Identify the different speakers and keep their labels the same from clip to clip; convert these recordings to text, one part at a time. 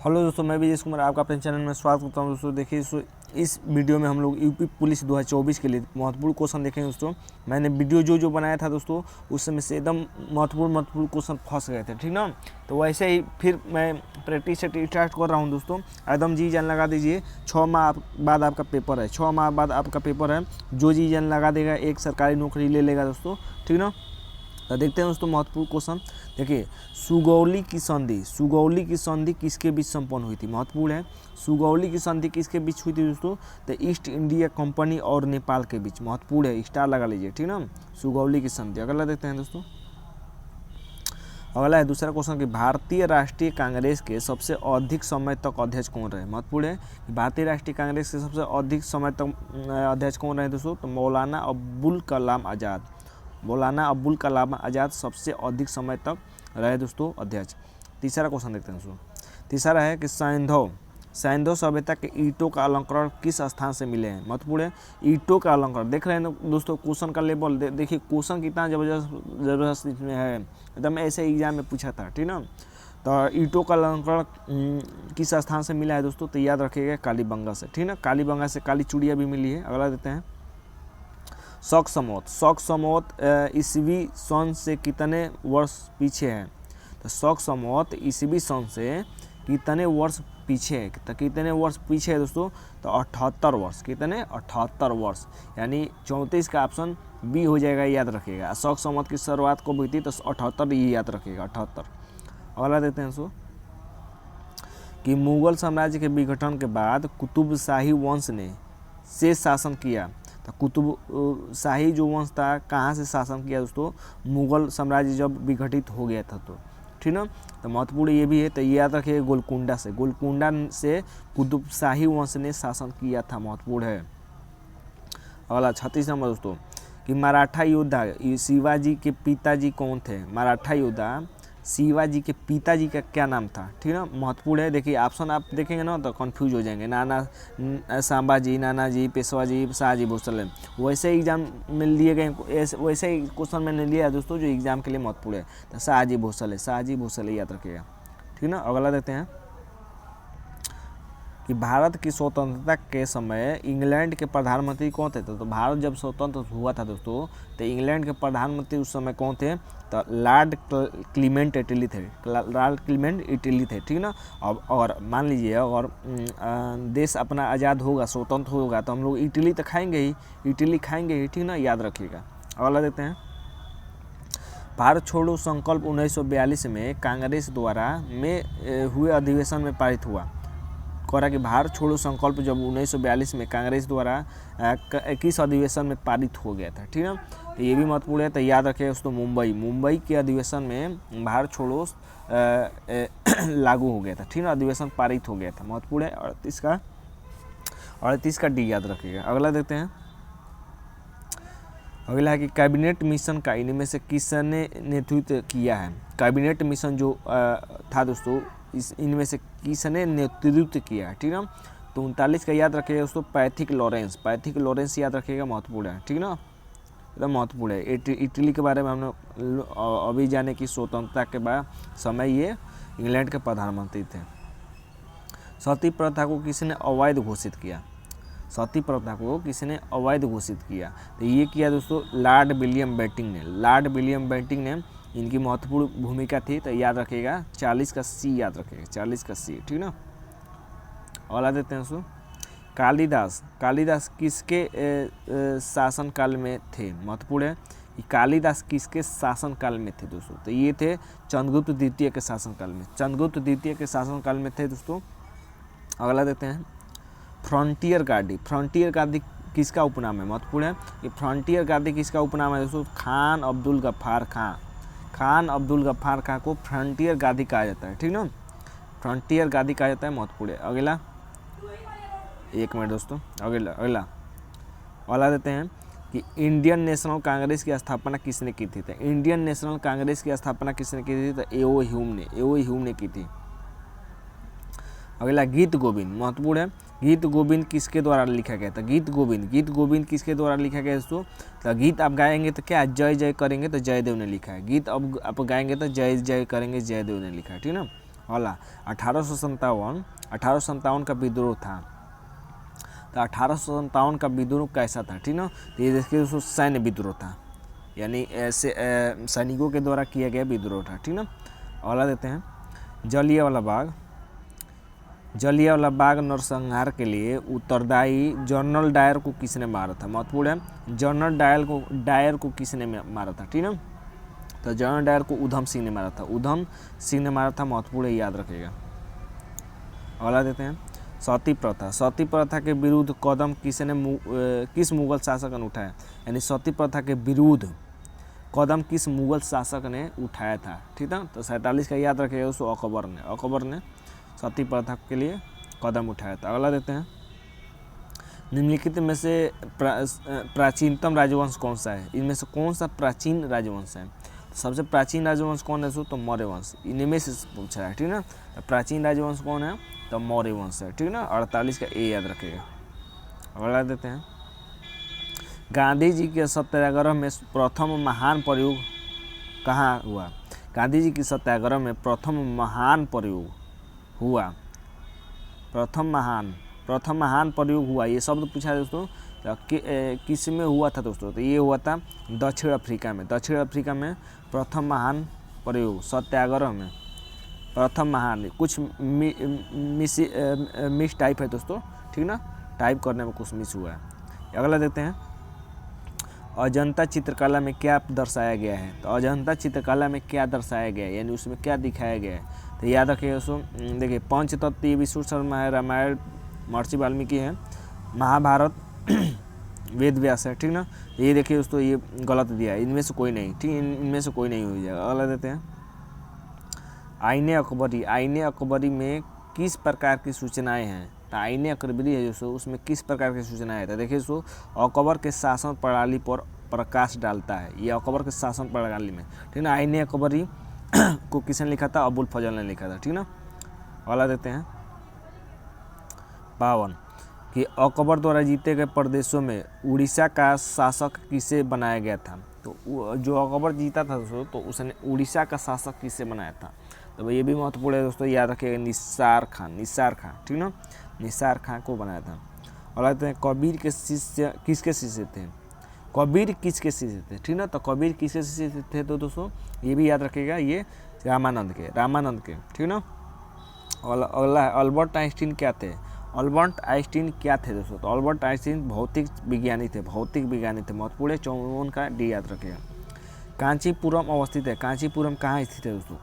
Speaker 1: Hello दोस्तों, मैं विजय कुमार आपका अपने चैनल में स्वागत करता हूं। दोस्तों देखिए, इस वीडियो में हम लोग यूपी पुलिस 2024 के लिए महत्वपूर्ण क्वेश्चन देखेंगे। दोस्तों मैंने वीडियो जो बनाया था दोस्तों, उस समय से एकदम महत्वपूर्ण क्वेश्चन फंस गए थे, ठीक ना। तो वैसे ही फिर मैं प्रैक्टिस स्टार्ट कर रहा हूँ दोस्तों। एकदम जी जान लगा दीजिए। 6 माह बाद आपका पेपर है, 6 माह बाद आपका पेपर है। जो जी जान लगा देगा एक सरकारी नौकरी ले लेगा दोस्तों, ठीक ना। तो देखते हैं दोस्तों महत्वपूर्ण क्वेश्चन। देखिए, सुगौली की संधि किसके बीच संपन्न हुई थी? महत्वपूर्ण है। सुगौली की संधि किसके बीच हुई थी दोस्तों? तो ईस्ट इंडिया कंपनी और नेपाल के बीच। महत्वपूर्ण है, स्टार लगा लीजिए, ठीक ना। सुगौली की संधि। अगला देखते हैं दोस्तों। अगला है दूसरा क्वेश्चन कि भारतीय राष्ट्रीय कांग्रेस के सबसे अधिक समय तक अध्यक्ष कौन रहे? महत्वपूर्ण है कि भारतीय राष्ट्रीय कांग्रेस के सबसे अधिक समय तक अध्यक्ष कौन रहे दोस्तों? तो मौलाना अब्बुल कलाम आज़ाद। मौलाना अब्बुल कलाम आज़ाद सबसे अधिक समय तक रहे दोस्तों अध्यक्ष। तीसरा क्वेश्चन देखते हैं दोस्तों। तीसरा है कि सैंधव सभ्यता के ईंटों का अलंकरण किस स्थान से मिले हैं? महत्वपूर्ण है। ईंटों का अलंकरण देख रहे हैं दोस्तों, क्वेश्चन का लेवल देखिए, क्वेश्चन कितना जबरदस्त इसमें है। एकदम ऐसे एग्जाम में पूछा था, ठीक ना। तो ईंटों का अलंकरण किस स्थान से मिला है दोस्तों? तो याद रखिएगा, कालीबंगा से, ठीक ना। कालीबंगा से काली चूड़िया भी मिली है। अगला देते हैं। शक समौत ईसवी सन से कितने वर्ष पीछे है? तो शक समौत ईसवी सन से कितने वर्ष पीछे है? तो कितने वर्ष पीछे है दोस्तों? तो 78 वर्ष। कितने? 78 वर्ष, यानी 34 का ऑप्शन बी हो जाएगा, याद रखिएगा। शक समौत की शुरुआत कब हुई थी? तो 78, ये याद रखिएगा, 78। अगला देते हैं दोस्तों कि मुगल साम्राज्य के विघटन के बाद कुतुब शाही वंश ने शेष शासन किया। तो कुतुब शाही जो वंश था कहाँ से शासन किया दोस्तों? मुगल साम्राज्य जब विघटित हो गया था, तो ठीक ना। तो महत्वपूर्ण ये भी है, तो ये याद रखिए, गोलकुंडा से कुतुब शाही वंश ने शासन किया था। महत्वपूर्ण है। अगला 36 नंबर दोस्तों कि मराठा योद्धा शिवाजी के पिताजी कौन थे? मराठा योद्धा शिवाजी के पिताजी का क्या नाम था? ठीक है, महत्वपूर्ण है। देखिए, ऑप्शन आप देखेंगे ना तो कंफ्यूज हो जाएंगे। नाना सांबाजी, नाना जी, पेशवा जी, शाहजी भोसले। वैसे एग्जाम में लिए गए, वैसे ही क्वेश्चन मैंने लिया दोस्तों जो एग्जाम के लिए महत्वपूर्ण है। तो शाहजी भोसले याद रखिएगा, ठीक ना। अगला देखते हैं कि भारत की स्वतंत्रता के समय इंग्लैंड के प्रधानमंत्री कौन थे? तो भारत जब स्वतंत्र हुआ था दोस्तों, तो इंग्लैंड के प्रधानमंत्री उस समय कौन थे? तो लॉर्ड क्लीमेंट इटली थे, ठीक ना। और मान लीजिए, अगर देश अपना आज़ाद होगा, स्वतंत्र होगा, तो हम लोग इटली तो खाएंगे ही, ठीक ना, याद रखिएगा। अगला देखते हैं। भारत छोड़ो संकल्प 1942 में कांग्रेस द्वारा में हुए अधिवेशन में पारित हुआ। कह रहा कि भारत छोड़ो संकल्प जब 1942 में कांग्रेस द्वारा किस अधिवेशन में पारित हो गया था, ठीक है। तो ये भी महत्वपूर्ण है, तो याद रखें दोस्तों, मुंबई के अधिवेशन में भारत छोड़ो लागू हो गया था, ठीक है, अधिवेशन पारित हो गया था। महत्वपूर्ण है। 38 का डी याद रखिएगा। अगला देखते हैं। अगला है कि कैबिनेट मिशन का इनमें से किसने नेतृत्व किया है? कैबिनेट मिशन जो था दोस्तों, इनमें से किसने नेतृत्व किया है, ठीक है। तो 39 का याद रखिएगा दोस्तों, पैथिक लॉरेंस याद रखिएगा, महत्वपूर्ण है, ठीक ना, एकदम महत्वपूर्ण है। इटली के बारे में हमने अभी जाने की स्वतंत्रता के बाद समय ये इंग्लैंड के प्रधानमंत्री थे। सती प्रथा को किसने अवैध घोषित किया? तो ये किया दोस्तों लॉर्ड विलियम बेंटिंक ने। इनकी महत्वपूर्ण भूमिका थी, तो याद रखिएगा, 40 का सी याद रखिएगा, 40 का सी, ठीक ना। अगला देते हैं दोस्तों। कालिदास किसके शासनकाल में थे? महत्वपूर्ण है कि कालिदास किसके शासनकाल में थे दोस्तों? तो ये थे चंद्रगुप्त द्वितीय के शासनकाल में थे दोस्तों। अगला देते हैं। फ्रंटियर गार्डी किसका उपनाम है? महत्वपूर्ण है कि फ्रंटियर गार्डी किसका उपनाम है दोस्तों? खान अब्दुल गफ्फार खां को फ्रंटियर गार्डी कहा जाता है, ठीक ना, फ्रंटियर गार्डी कहा जाता है। महत्वपूर्ण है। अगला, एक मिनट दोस्तों, अगला देते हैं कि इंडियन नेशनल कांग्रेस की स्थापना किसने की थी? तो इंडियन नेशनल कांग्रेस की स्थापना किसने की थी? तो एओ ह्यूम ने की थी। अगला, गीत गोविंद, महत्वपूर्ण है। गीत गोविंद किसके द्वारा लिखा गया था? गीत गोविंद किसके द्वारा लिखा गया दोस्तों? तो गीत आप गाएंगे तो क्या जय जय करेंगे? तो जयदेव ने लिखा है। गीत अब आप गाएंगे तो जय जय करेंगे, जयदेव ने लिखा है, ठीक ना। वाला 1857 का विद्रोह था। तो 1857 का विद्रोह कैसा था, ठीक ना। तो ये देखिए दोस्तों सैन्य विद्रोह था, यानी ऐसे सैनिकों के द्वारा किया गया विद्रोह था, ठीक ना। अगला देते हैं जलियांवाला बाग नरसंहार के लिए उत्तरदायी जनरल डायर को किसने मारा था। महत्वपूर्ण है, जनरल डायर को किसने मारा था, ठीक ना। तो जनरल डायर को उधम सिंह ने मारा था, महत्वपूर्ण है, याद रखिएगा। अगला देते हैं सती प्रथा के विरुद्ध कदम किस मुगल शासक ने उठाया, यानी सती प्रथा के विरुद्ध कदम किस मुगल शासक ने उठाया था, ठीक है। तो 47 का याद रखिएगा दोस्तों, अकबर ने सती प्रथा के लिए कदम उठाया था। अगला देते हैं निम्नलिखित में से प्राचीनतम राजवंश कौन सा है, इनमें से कौन सा प्राचीन राजवंश है। तो सबसे प्राचीन राजवंश कौन है दोस्तों, तो मौर्य वंश, इनमें से पूछा है, ठीक ना। तो प्राचीन राजवंश कौन है, तो मौर्य वंश है, ठीक ना। 48 का ए याद रखिएगा। अगला देते हैं गांधी जी के सत्याग्रह में प्रथम महान प्रयोग कहाँ हुआ। गांधी जी की सत्याग्रह में प्रथम महान प्रयोग हुआ, प्रथम महान प्रयोग हुआ, ये शब्द पूछा है दोस्तों। तो किस में हुआ था दोस्तों, तो ये हुआ था दक्षिण अफ्रीका में प्रथम महान प्रयोग, सत्याग्रह में प्रथम महान। कुछ मिस टाइप है दोस्तों, ठीक ना, टाइप करने में कुछ मिस हुआ है। अगला देते हैं अजंता चित्रकला में क्या दर्शाया गया है। तो अजंता चित्रकला में क्या दर्शाया गया है, यानी उसमें क्या दिखाया गया है। तो याद रखिए दोस्तों, देखिए पंचतत्व ये विष्णु शर्मा है, रामायण महर्षि वाल्मीकि है, महाभारत वेद व्यास है, ठीक ना। ये देखिए दोस्तों ये गलत दिया है, इनमें से कोई नहीं, ठीक, इनमें से कोई नहीं हो जाएगा। अगला देते हैं आईने अकबरी में किस प्रकार की सूचनाएं हैं। तो आईने अकबरी है दोस्तों, उसमें किस प्रकार की सूचनाएं हैं। तो देखिए दोस्तों अकबर के शासन प्रणाली पर प्रकाश डालता है, ये अकबर के शासन प्रणाली में, ठीक ना। आईने अकबरी को किसने लिखा था, अबुल फजल ने लिखा था, ठीक ना। अगला देते हैं 52 कि अकबर द्वारा जीते गए प्रदेशों में उड़ीसा का शासक किसे बनाया गया था। तो जो अकबर जीता था दोस्तों, तो उसने उड़ीसा का शासक किसे बनाया था। तो ये भी महत्वपूर्ण है दोस्तों, याद रखिएगा निसार खान, ठीक ना, निसार खान को बनाया था। और कहते हैं कबीर के शिष्य किसके शिष्य थे, ठीक ना। तो कबीर किसके शिष्य थे, तो दोस्तों ये भी याद रखिएगा, ये रामानंद के, ठीक ना। अगला है अल्बर्ट आइंस्टीन क्या थे। दोस्तों, तो अल्बर्ट आइंस्टीन भौतिक विज्ञानी थे, महत्वपूर्ण है, 54 का डी याद रखिएगा। कांचीपुरम अवस्थित है, कांचीपुरम कहाँ स्थित है दोस्तों,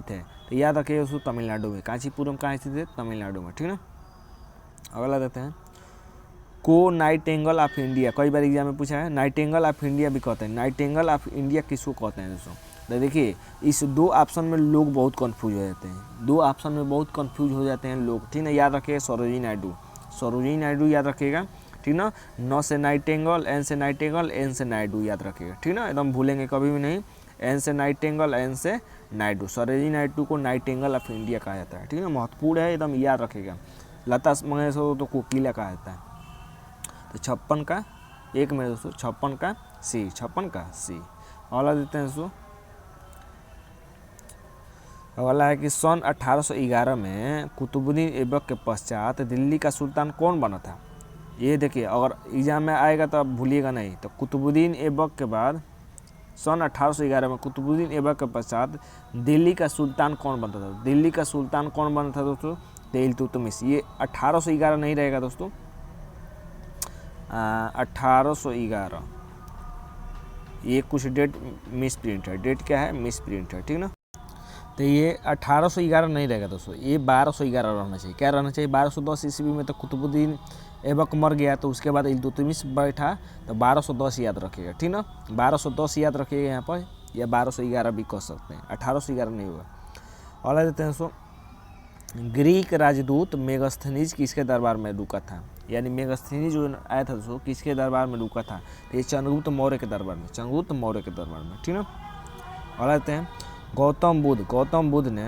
Speaker 1: तो याद रखिए दोस्तों तमिलनाडु में, कांचीपुरम कहाँ स्थित है, तमिलनाडु में, ठीक ना। अगला देते हैं को नाइटिंगेल ऑफ इंडिया, कई बार एग्जाम में पूछा है, नाइटिंगेल ऑफ इंडिया भी कहते हैं, नाइटिंगेल ऑफ इंडिया किसको कहते हैं दोस्तों। तो देखिए इस दो ऑप्शन में लोग बहुत कंफ्यूज हो जाते हैं, लोग, ठीक ना। याद रखिए सरोजिनी नायडू याद रखिएगा, ठीक ना। न से नाइटिंगेल, एन से नायडू याद रखिएगा, ठीक ना, एकदम भूलेंगे कभी भी नहीं। एन से नाइटिंगेल, एन से नायडू, सरोजिनी नायडू को नाइटिंगेल ऑफ इंडिया कहा जाता है, ठीक है, महत्वपूर्ण है, एकदम याद रखिएगा। लता मंगेशकर तो कोकिला कहा जाता है। तो 56 का एक में दोस्तों, 56 का सी। अगला देते हैं दोस्तों, अगला है कि सन 1811 में कुतुबुद्दीन ऐबक के पश्चात दिल्ली का सुल्तान कौन बना था। ये देखिए अगर एग्जाम में आएगा तो आप भूलिएगा नहीं। तो कुतुबुद्दीन ऐबक के बाद सन 1811 में कुतुबुद्दीन ऐबक के पश्चात दिल्ली का सुल्तान कौन बनता था दोस्तों, इल्तुतमिश। ये 1811 नहीं रहेगा दोस्तों, 1811, ये कुछ डेट मिस प्रिंट है, ठीक ना। तो ये 1811 नहीं रहेगा दोस्तों, ये 1211 रहना चाहिए। क्या रहना चाहिए, 1210 ईस्वी में तो कुतुबुद्दीन ऐबक मर गया, तो उसके बाद इल्तुतमिश बैठा, तो 1210 याद रखिएगा, ठीक ना। 1210 याद रखिएगा यहाँ पर, या 1211 भी कह सकते हैं, 1811 नहीं होगा। अगला देते हैं दोस्तों, ग्रीक राजदूत मेगास्थनीज किसके दरबार में रुका था। यानी मेगास्थनीज जो आया था दोस्तों, किसके दरबार में रुका था, तो ये चंद्रगुप्त मौर्य के दरबार में, ठीक ना। अगला देते हैं गौतम बुद्ध ने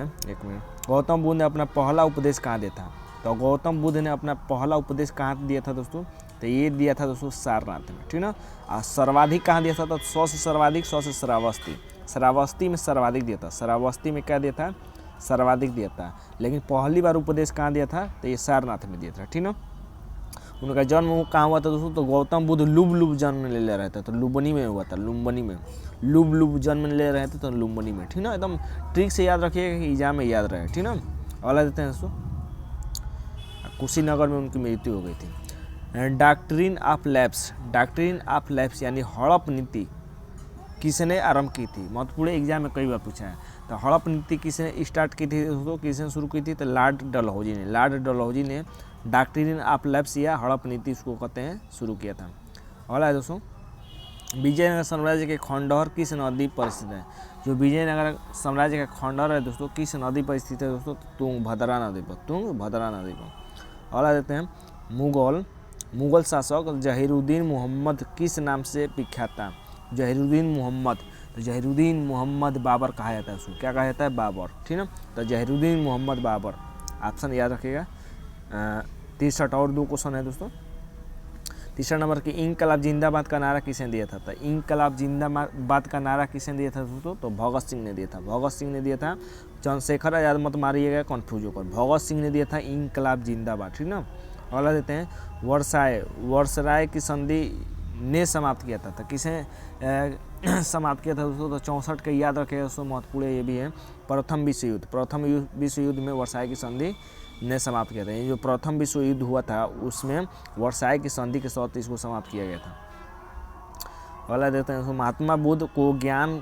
Speaker 1: अपना पहला उपदेश कहाँ दिया था। तो गौतम बुद्ध ने अपना पहला उपदेश कहाँ दिया था दोस्तों, तो ये दिया था दोस्तों सारनाथ में, ठीक ना। और सर्वाधिक कहाँ दिया था, तो 100 से सर्वाधिक, 100 से श्रावस्ती, श्रावस्ती में सर्वाधिक दिया था, श्रावस्ती में क्या दिया था, सर्वाधिक दिया था। लेकिन पहली बार उपदेश कहाँ दिया था, तो ये सारनाथ में दिया था, ठीक ना। उनका जन्म कहाँ हुआ था दोस्तों, तो गौतम बुद्ध लुब जन्म ले रहे थे तो लुम्बिनी में हुआ था, लुम्बिनी में लुब जन्म ले रहे थे तो लुम्बिनी में, ठीक ना। एकदम ट्रिक से याद रखिएगा कि एग्जाम में याद रहे, ठीक ना। अगला देते हैं दोस्तों, कुशीनगर में उनकी मृत्यु हो गई थी। डॉक्ट्रिन ऑफ लैप्स यानी हड़प नीति किसने आरंभ की थी, महत्वपूर्ण एग्जाम में कई बार पूछा है। तो हड़प नीति किसने स्टार्ट की थी दोस्तों, किसने शुरू की थी, तो लॉर्ड डलहौजी ने डॉक्ट्रिन ऑफ लैप्स या हड़प नीति उसको कहते हैं शुरू किया था। अगला है दोस्तों, विजयनगर साम्राज्य के खंडहर किस नदी पर स्थित है। जो विजयनगर साम्राज्य का खंडहर है दोस्तों किस नदी पर स्थित है दोस्तों, तुंगभद्रा नदी पर। अगला देते हैं, मुगल शासक जहीरुद्दीन मोहम्मद किस नाम से विख्यात था। जहीरुद्दीन मोहम्मद बाबर कहा जाता है उसको, क्या कहा जाता है, बाबर, ठीक ना। तो जहीरुद्दीन मोहम्मद बाबर ऑप्शन याद रखिएगा। 63 और 2 क्वेश्चन है दोस्तों। तीसरा नंबर की इंकलाब जिंदाबाद का नारा किसने दिया था, तो इंकलाब जिंदाबाद का नारा किसने दिया था दोस्तों, तो भगत सिंह ने दिया था। चंद्रशेखर आजाद मत मारिएगा कंफ्यूज होकर, भगत सिंह ने दिया था इंकलाब जिंदाबाद, ठीक ना। अगला देते हैं, वर्सराय की संधि ने समाप्त किया था, तो किसने समाप्त किया था दोस्तों, तो 64 के याद रखेगा दोस्तों, महत्वपूर्ण ये भी है। प्रथम विश्व युद्ध में वर्साय की संधि ने समाप्त किया था। ये जो प्रथम विश्व युद्ध हुआ था उसमें वर्साय की संधि के साथ इसको समाप्त किया गया था। अगला देते हैं, महात्मा बुद्ध को ज्ञान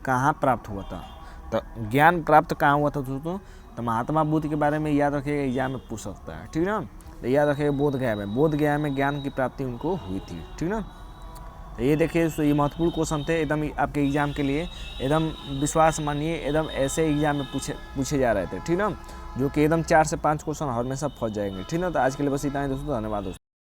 Speaker 1: कहाँ प्राप्त हुआ था, तो ज्ञान प्राप्त कहाँ हुआ था दोस्तों, तो महात्मा बुद्ध के बारे में याद रखिएगा, एग्जाम में पूछ सकता है, ठीक ना। तो याद रखिएगा बोधगया में ज्ञान की प्राप्ति उनको हुई थी, ठीक ना। तो ये देखिए ये महत्वपूर्ण क्वेश्चन थे एकदम आपके एग्जाम के लिए, एकदम विश्वास मानिए, एकदम ऐसे एग्जाम में पूछे जा रहे थे, ठीक ना, जो कि एकदम 4 से 5 क्वेश्चन हमेशा फंस जाएंगे, ठीक ना। तो आज के लिए बस इतना ही दोस्तों, धन्यवाद दोस्तों।